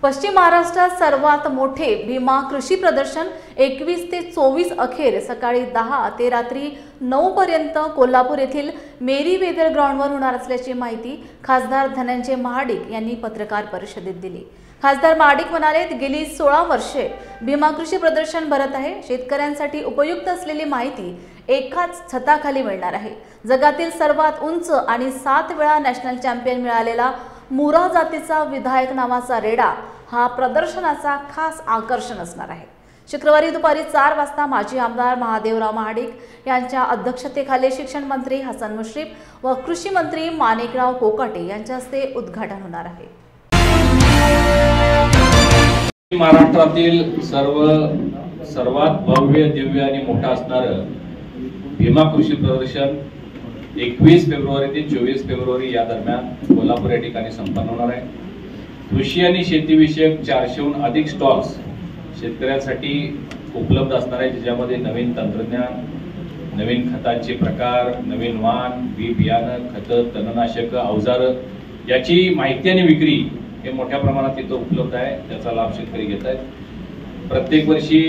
पश्चिम महाराष्ट्रात सर्वात मोठे भीमा कृषी प्रदर्शन 21 ते 24 अखेर सकाळी 10 ते रात्री 9 पर्यंत कोल्हापूर येथील मेरी वेदर ग्राउंडवर होणार असल्याची माहिती खासदार धनंजय महाडिक यांनी पत्रकार परिषदेत दिली। खासदार महाडिक म्हणाले, गेली 16 वर्षे भीमा कृषी प्रदर्शन भरत आहे। शेतकऱ्यांसाठी उपयुक्त असलेली माहिती एकाच छताखाली मिळणार आहे। जगातील सर्वात उंच आणि 7 वेळा नॅशनल चॅम्पियन मिळालेला मुरा जातीचा विधायक नावाचा रेडा हा प्रदर्शनाचा खास आकर्षण असणार आहे। शुक्रवारी दुपारी 4 वाजता माजी आमदार महादेवराव महाडिक यांच्या अध्यक्षतेखाली शिक्षण मंत्री हसन मुश्रीफ व कृषी मंत्री माणिकराव कोकाटे यांच्या हस्ते उद्घाटन होणार आहे। महाराष्ट्रातील सर्वात भव्य दिव्य आणि मोठा असणारं भीमा कृषी प्रदर्शन 21 फेब्रुवारी ते 24 फेब्रुवारी या दरम्यान कोल्हापूर या ठिकाणी संपन्न होणार आहे। कृषी आणि शेतीविषयक 400हून अधिक स्टॉल्स शेतकऱ्यांसाठी उपलब्ध असणार आहे, ज्यामध्ये नवीन तंत्रज्ञान, नवीन खतांचे प्रकार, नवीन वाण, बी बियाणं, खतं, तणनाशक, अवजार याची माहिती आणि विक्री हे मोठ्या प्रमाणात इथं उपलब्ध आहे। त्याचा लाभ शेतकरी घेत आहेत। प्रत्येक वर्षी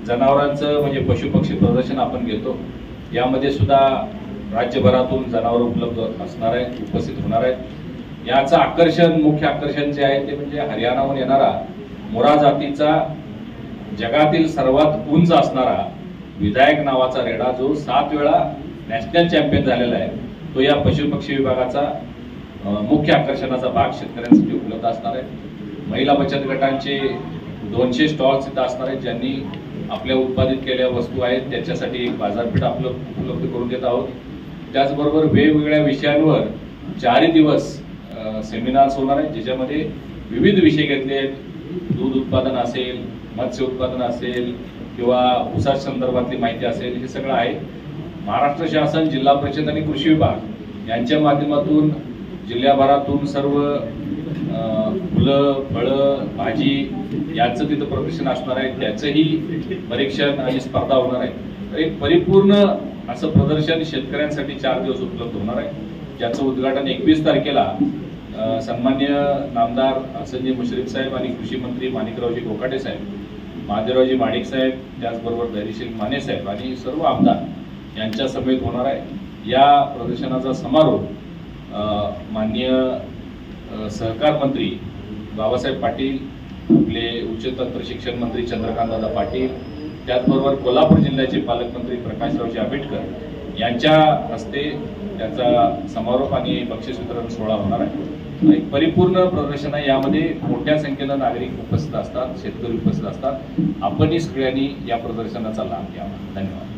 जनावरांचं म्हणजे पशु पक्षी प्रदर्शन आपण घेतो। यामध्ये सुद्धा राज्यभरातून जनावर उपलब्ध असणार आहेत, उपस्थित होणार आहेत। याचं आकर्षण, मुख्य आकर्षण जे आहे ते म्हणजे हरियाणाहून येणारा मुरा जातीचा जगातील सर्वात उंच असणारा विधायक नावाचा रेडा, जो 7 वेळा नॅशनल चॅम्पियन झालेला आहे, तो या पशु पक्षी विभागाचा मुख्य आकर्षणाचा भाग शेतकऱ्यांसाठी उपलब्ध असणार आहे। महिला बचत गटांचे 200 स्टॉल्स इथं असणार आहेत, ज्यांनी आपल्या उत्पादित केलेल्या वस्तू आहेत त्याच्यासाठी एक बाजारपेठ उपलब्ध करून देत आहोत। त्याचबरोबर वेगवेगळ्या विषयांवर 4 दिवस सेमिनार्स होणार आहेत, ज्याच्यामध्ये विविध विषय घेतले आहेत। दूध उत्पादन असेल, मत्स्य उत्पादन असेल किंवा ऊसा संदर्भातली माहिती असेल, हे सगळं आहे। महाराष्ट्र शासन, जिल्हा परिषद आणि कृषी विभाग यांच्या माध्यमातून जिल्ह्याभरातून सर्व फुलं, फळं, भाजी याचं तिथं प्रदर्शन असणार आहे। त्याचंही परीक्षण आणि स्पर्धा होणार आहे। तर एक परिपूर्ण असं प्रदर्शन शेतकऱ्यांसाठी 4 दिवस उपलब्ध होणार आहे, ज्याचं उद्घाटन 21 तारखेला सन्मान्य नामदार हसनजी मुश्रीफ साहेब आणि कृषी मंत्री माणिकरावजी कोकाटे साहेब, महादेवरावजी महाडिक साहेब, त्याचबरोबर धैर्यशील माने साहेब आणि सर्व आमदार यांच्या समेत होणार आहे। या प्रदर्शनाचा समारोप माननीय सहकार मंत्री बाबासाहेब पाटील, आपले उच्च तंत्र शिक्षण मंत्री चंद्रकांतदादा पाटील, त्याचबरोबर कोल्हापूर जिल्ह्याचे पालकमंत्री प्रकाशरावजी आंबेडकर यांच्या हस्ते त्याचा समारोप आणि बक्षीस वितरण सोहळा होणार आहे। एक परिपूर्ण प्रदर्शन आहे। यामध्ये मोठ्या संख्येनं नागरिक उपस्थित असतात, शेतकरी उपस्थित असतात। आपणही सगळ्यांनी या प्रदर्शनाचा लाभ घ्यावा। धन्यवाद।